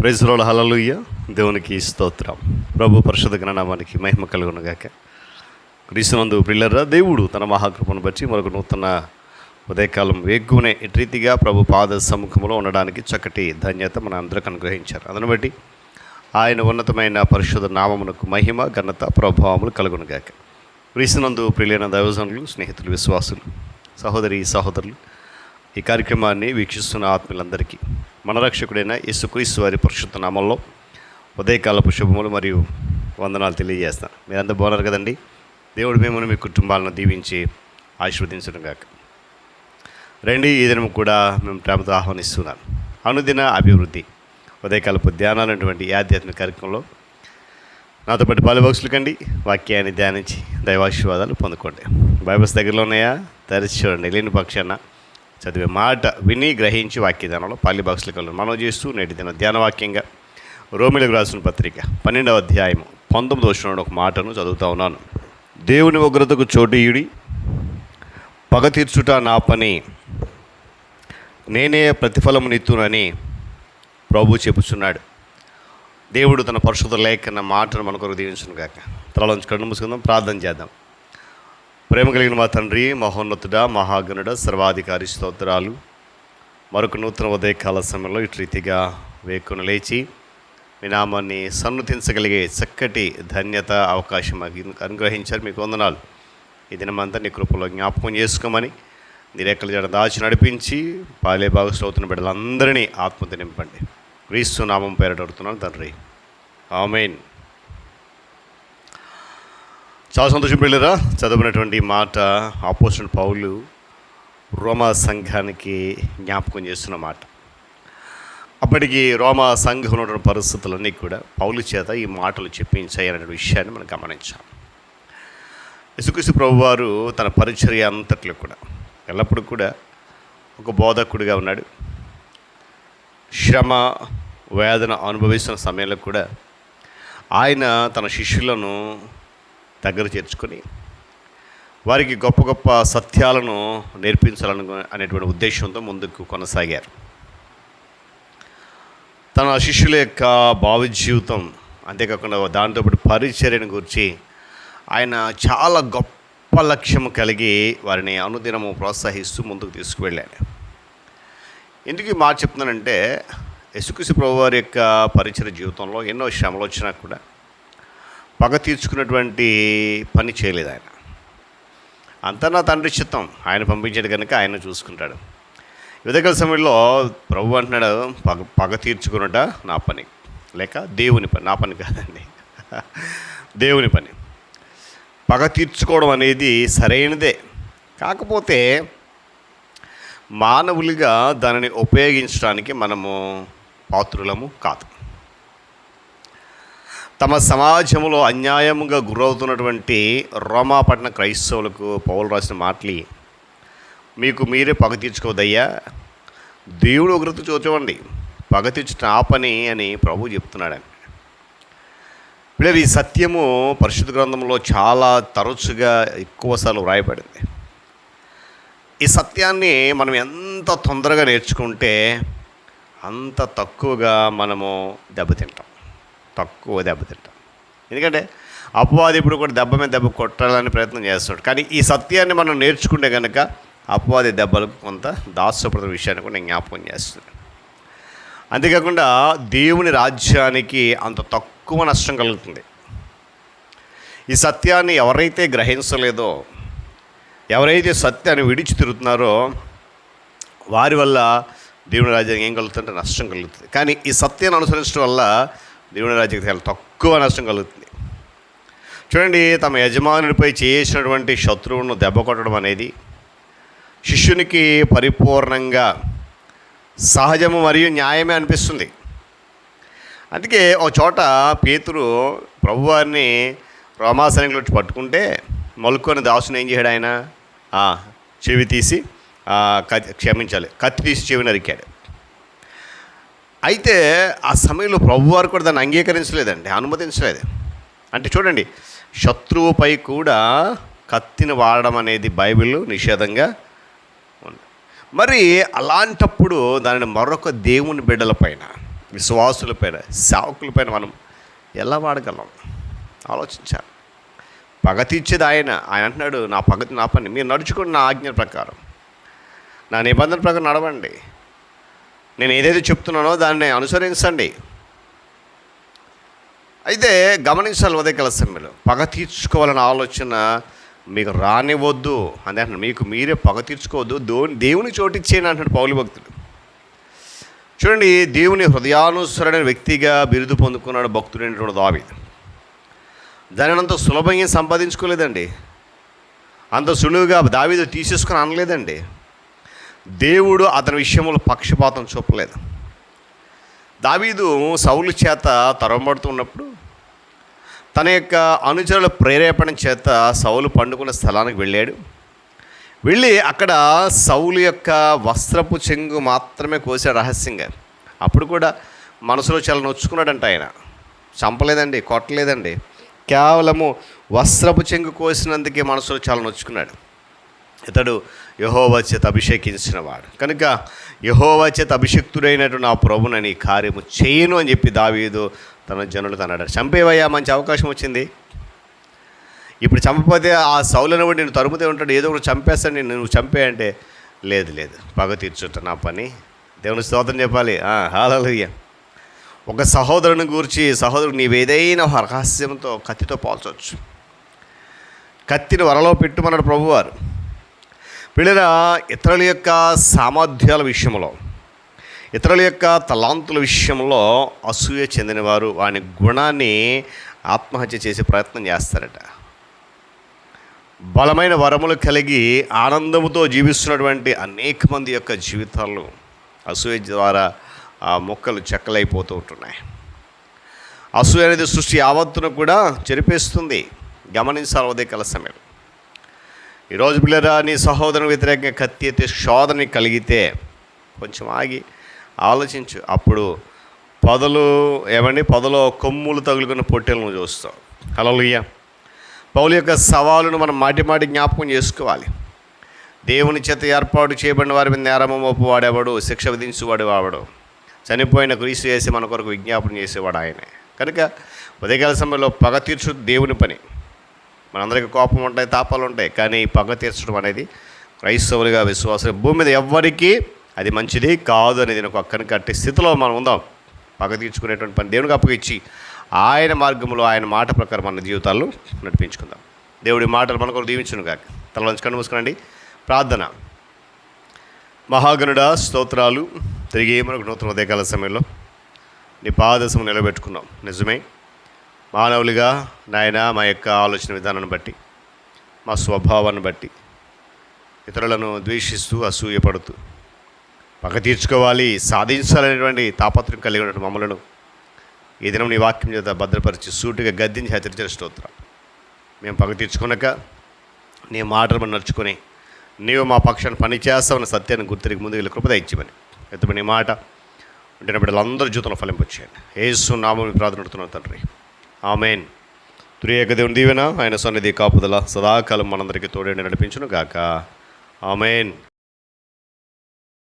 Praise lord, హల్లెలూయా. దేవునికి స్తోత్రం. ప్రభు పరిశుద్ధ నామానికి మహిమ కలుగునుగాక. క్రీస్తునందు ప్రియులారా, దేవుడు తన మహాకృపను బట్టి మరొక నూతన ఉదయకాలం వేగునే ఇటు రీతిగా ప్రభు పాద సముఖంలో ఉండడానికి చక్కటి ధన్యత మన అందరికి అనుగ్రహించారు. అందును బట్టి ఆయన ఉన్నతమైన పరిశుద్ధ నామమునకు మహిమ, ఘనత, ప్రభావములు కలుగునుగాక. క్రీస్తునందు ప్రియులైన దైవజనులు, స్నేహితులు, విశ్వాసులు, సహోదరి సహోదరులు, ఈ కార్యక్రమాన్ని వీక్షిస్తున్న ఆత్మీయులందరికీ మన రక్షకుడైన యేసుక్రీస్తు వారి పరిశుద్ధ నామంలో ఉదయకాలపు శుభములు మరియు వందనాలు తెలియజేస్తాను. మీరంతా బాగున్నారు కదండి. దేవుడు మిమ్మల్ని మీ కుటుంబాలను దీవించి ఆశీర్వదించడం కాక రండి. ఈ దినం కూడా మేము ప్రేమతో ఆహ్వానిస్తున్నాను. అనుదిన అభివృద్ధి ఉదయకాలపు ధ్యానాలైనటువంటి ఈ ఆధ్యాత్మిక కార్యక్రమంలో నాతో పాటు పాలుబాక్సులు కండి, వాక్యాన్ని ధ్యానించి దైవాశీర్వాదాలు పొందుకోండి. బైబిల్స్ దగ్గరలో ఉన్నాయా? తెరిచి చూడండి. లేని పక్షాన చదివే మాట విని గ్రహించి వాక్యదానంలో పాలి బాక్సులు కలను మనం చేస్తూ నేటి దిన ధ్యానవాక్యంగా రోమిలకు రాసిన పత్రిక 12వ అధ్యాయము 19వ వచనంలో ఒక మాటను చదువుతూ ఉన్నాను. దేవుని ఉగ్రతకు చోటీయుడి, పగ తీర్చుట నా పని, నేనే ప్రతిఫలమునిత్తునని ప్రభు చెప్పుచున్నాడు. దేవుడు తన పరిశుద్ధ లేఖన మాటను మన కొరకు దీవించును గాక. తలలోంచి కళ్ళు మూసుకుందాం, ప్రార్థన చేద్దాం. ప్రేమ కలిగిన మా తండ్రి, మహోన్నతుడ, మహాగణుడ, సర్వాధికారి, స్తోత్రాలు. మరొక నూతన ఉదయకాల సమయంలో ఇటు రీతిగా వేకును లేచి మీ నామాన్ని సన్నుతించగలిగే చక్కటి ధన్యత, అవకాశం అనుగ్రహించారు. మీకు వందనాలు. ఈ దినమంతా నీ కృపలో జ్ఞాపకం చేసుకోమని నీ రెక్కల జడ దాచి నడిపించి పాలే భాగస్లో అవుతున్న బిడ్డలందరినీ ఆత్మతో నింపండి. క్రీస్తు నామం పేరట అడుగుతున్నాను తండ్రి, ఆమేన్. చాలా సంతోషం పిల్లరా. చదివినటువంటి మాట అపోస్తలుడైన పౌలు రోమా సంఘానికి జ్ఞాపకం చేస్తున్న మాట. అప్పటికి రోమా సంఘం ఉన్నటువంటి పరిస్థితులన్నీ కూడా పౌలు చేత ఈ మాటలు చెప్పించాయనే విషయాన్ని మనం గమనించాం. యేసుక్రీస్తు ప్రభువారు తన పరిచర్య అంతట్లో కూడా ఎల్లప్పుడూ కూడా ఒక బోధకుడిగా ఉన్నాడు. శ్రమ, వేదన అనుభవిస్తున్న సమయంలో కూడా ఆయన తన శిష్యులను దగ్గర చేర్చుకొని వారికి గొప్ప గొప్ప సత్యాలను నేర్పించాలని అనేటువంటి ఉద్దేశంతో ముందుకు కొనసాగారు. తన శిష్యుల యొక్క భావి జీవితం, అంతేకాకుండా దాంతోపాటు పరిచర్యను గురించి ఆయన చాలా గొప్ప లక్ష్యం కలిగి వారిని అనుదినము ప్రోత్సహిస్తూ ముందుకు తీసుకువెళ్ళాడు. ఎందుకు ఈ మాట చెప్తున్నానంటే, యేసుక్రీస్తు ప్రభువారి యొక్క పరిచర్య జీవితంలో ఎన్నో శ్రమలు వచ్చినా కూడా పగ తీర్చుకున్నటువంటి పని చేయలేదు ఆయన. అంతా నా తండ్రి చిత్తం, ఆయన పంపించాడు కనుక ఆయన చూసుకుంటాడు. ఉదయకాల సమయంలో ప్రభు అంటున్నాడు, పగ తీర్చుకున్నట నా పని, లేక దేవుని పని. నా పని కాదండి, దేవుని పని. పగ తీర్చుకోవడం అనేది సరైనదే, కాకపోతే మానవులుగా దానిని ఉపయోగించడానికి మనము పాత్రులము కాదు. తమ సమాజంలో అన్యాయంగా గురవుతున్నటువంటి రోమాపట్న క్రైస్తవులకు పౌలు రాసిన మాటలు, మీకు మీరే పగ తీర్చుకోవద్దయ్యా, దేవుడు ఉగ్రత చూచవండి, పగ తీర్చుట ఆ పని అని ప్రభు చెప్తున్నాడు. పిల్లలు, ఈ సత్యము పరిశుద్ధ గ్రంథంలో చాలా తరచుగా ఎక్కువసార్లు వ్రాయబడింది. ఈ సత్యాన్ని మనం ఎంత తొందరగా నేర్చుకుంటే అంత తక్కువగా మనము దెబ్బతింటాం. ఎందుకంటే అపవాది ఇప్పుడు కూడా దెబ్బ మీద దెబ్బ కొట్టాలని ప్రయత్నం చేస్తున్నాడు. కానీ ఈ సత్యాన్ని మనం నేర్చుకుంటే కనుక అపవాది దెబ్బలకు కొంత దాస్యపడుతున్న విషయాన్ని కూడా నేను జ్ఞాపకం చేస్తున్నాను. అంతేకాకుండా దేవుని రాజ్యానికి అంత తక్కువ నష్టం కలుగుతుంది. ఈ సత్యాన్ని ఎవరైతే గ్రహించలేదో, ఎవరైతే సత్యాన్ని విడిచి తిరుగుతున్నారో వారి వల్ల దేవుని రాజ్యానికి ఏం కలుగుతుందంటే నష్టం కలుగుతుంది. కానీ ఈ సత్యాన్ని అనుసరించడం వల్ల దేవుని రాజ్యానికి చాలా తక్కువ నష్టం కలుగుతుంది. చూడండి, తమ యజమానుడిపై చేసినటువంటి శత్రువును దెబ్బ కొట్టడం అనేది శిష్యునికి పరిపూర్ణంగా సహజము మరియు న్యాయమే అనిపిస్తుంది. అందుకే ఒక చోట పేతురు ప్రభువారిని రోమా సైనికులు వచ్చి పట్టుకుంటే మలుకొని దాసుని ఏం చేయడు, ఆయన చెవి తీసి కత్తి తీసి చెవి నరికాడు. అయితే ఆ సమయంలో ప్రభువారు కూడా దాన్ని అంగీకరించలేదండి, అనుమతించలేదు. అంటే చూడండి, శత్రువుపై కూడా కత్తిని వాడడం అనేది బైబిల్ నిషేధంగా ఉంది. మరి అలాంటప్పుడు దానిని మరొక దేవుని బిడ్డల పైన విశ్వాసులపైన, సేవకులపైన మనం ఎలా వాడగలం ఆలోచించాలి. పగ తీర్చేది ఆయన. ఆయన అంటున్నాడు, నా పగతి నా పని, మీరు నడుచుకోండి నా ఆజ్ఞ ప్రకారం, నా నిబంధన ప్రకారం నడవండి, నేను ఏదైతే చెప్తున్నానో దాన్ని అనుసరించండి. అయితే గమనించాలి, ఉదయకాల సమయంలో పగ తీర్చుకోవాలన్న ఆలోచన మీకు రానివ్వద్దు అని అంటున్నాడు. మీకు మీరే పగ తీర్చుకోవద్దు, దేవుని చోటిచ్చేయండి అంటున్నాడు పౌలు భక్తుడు. చూడండి, దేవుని హృదయానుసరణ వ్యక్తిగా బిరుదు పొందుకున్నాడు భక్తుడైనటువంటి దావీదు. దానిని అంత సులభంగా సంపాదించుకోలేదండి, అంత సులువుగా దావీదు తీసేసుకొని అనలేదండి. దేవుడు అతని విషయంలో పక్షపాతం చూపలేదు. దావీదు సౌలు చేత తరమబడుతున్నప్పుడు తన యొక్క అనుచరుల ప్రేరేపణ చేత సౌలు పండుకున్న స్థలానికి వెళ్ళాడు. వెళ్ళి అక్కడ సౌలు యొక్క వస్త్రపు చెంగు మాత్రమే కోసాడు రహస్యంగా. అప్పుడు కూడా మనసులో చాలా నొచ్చుకున్నాడంట. ఆయన చంపలేదండి, కొట్టలేదండి, కేవలము వస్త్రపు చెంగు కోసినందుకే మనసులో చాలా నొచ్చుకున్నాడు. ఇతడు యెహోవా చేత అభిషేకించిన వాడు కనుక యెహోవా చేత అభిషిక్తుడైనటువంటి నా ప్రభునని కార్యము చేయను అని చెప్పి దావీదు తన జనులతో అన్నాడు. చంపేవయ్యా, మంచి అవకాశం వచ్చింది, ఇప్పుడు చంపపోతే ఆ సౌలను కూడా నేను తరుముతే ఉంటాడు, ఏదో ఒకటి చంపేస్తాను, నేను నువ్వు చంపే అంటే లేదు లేదు, పగ తీర్చుట నా పని. దేవుని స్తోత్రం చెప్పాలి. హల్లెలూయా. ఒక సహోదరుని గూర్చి, సహోదరుడు నీవేదైనా రహస్యంతో కత్తితో పోల్చవచ్చు, కత్తిని వరలో పెట్టుమన్నాడు ప్రభువారు. పిల్లల ఇతరుల యొక్క సామర్థ్యాల విషయంలో, ఇతరుల యొక్క తలాంతుల విషయంలో అసూయ చెందినవారు వాని గుణాన్ని ఆత్మహత్య చేసే ప్రయత్నం చేస్తారట. బలమైన వరములు కలిగి ఆనందముతో జీవిస్తున్నటువంటి అనేక మంది యొక్క జీవితాలు అసూయ ద్వారా ఆ మొక్కలు చెక్కలైపోతూ ఉంటున్నాయి. అసూయ అనేది సృష్టి యావత్తును కూడా చెరిపేస్తుంది. గమనించాలి ఉదయకాల సమయం. ఈరోజు పిల్లరా, నీ సహోదరుని వ్యతిరేకంగా కత్తి ఎత్తే శోధన కలిగితే కొంచెం ఆగి ఆలోచించు. అప్పుడు పొదలో కొమ్ములు తగులుకున్న పొట్టెలను చూస్తావు. హల్లెలూయా. పౌలు యొక్క సవాలును మనం మాటి జ్ఞాపకం చేసుకోవాలి. దేవుని చేత ఏర్పాటు చేయబడిన వారి మీద నేరము మోపువాడేవాడు, శిక్ష విధించువాడు వాడు, చనిపోయిన క్రీస్తు చేసి మన కొరకు విజ్ఞాపన చేసేవాడు ఆయనే. కనుక ఉదయకాల సమయంలో పగ తీర్చు దేవుని పని. మనందరికీ కోపం ఉంటాయి, తాపాలు ఉంటాయి, కానీ పగ తీర్చడం అనేది క్రైస్తవులుగా విశ్వాసం భూమి మీద ఎవ్వరికీ అది మంచిది కాదు అనేది ఒక అక్కని కట్టే స్థితిలో మనం ఉందాం. పగ తీర్చుకునేటువంటి పని దేవునికి అప్పగించి ఆయన మార్గంలో ఆయన మాట ప్రకారం మన జీవితాల్లో నడిపించుకుందాం. దేవుడి మాటలు మన కొరకు దీవించును కాక. తల నుంచి కన్ను మూసుకునండి. ప్రార్థన. మహాగణుడా, స్తోత్రాలు. తిరిగి మనకు నూతన ఉదయకాల సమయంలో నీ పాదశము నిలబెట్టుకున్నాం. నిజమే, మానవులుగా నాయన మా యొక్క ఆలోచన విధానాన్ని బట్టి, మా స్వభావాన్ని బట్టి ఇతరులను ద్వేషిస్తూ అసూయపడుతూ పగ తీర్చుకోవాలి, సాధించాలనేటువంటి తాపత్రయం కలిగి ఉన్నటువంటి మమ్మలను ఈ దినం నీ వాక్యం చేత భద్రపరిచి సూటిగా గద్దించి హెచ్చరించిన స్తోత్రం. మేము పగ తీర్చుకున్నాక నీ మాటలు నడుచుకొని నీవు మా పక్షాన్ని పనిచేస్తామన్న సత్యాన్ని గుర్తిరిగి ముందుకు వెళ్ళి కృపద ఇచ్చిమని ఎత్తుబడి నీ మాట ఉంటున్న బిడ్డలందరూ జీవితంలో ఫలింపొచ్చేయండి. యేసు నామమున ప్రార్థన తండ్రి, ఆమేన్. త్రియేక దేవుని దీవెన, ఆయన సన్నిధి కాపుదల సదాకాలం మనందరికీ తోడేండి నడిపించును గాక. ఆమేన్.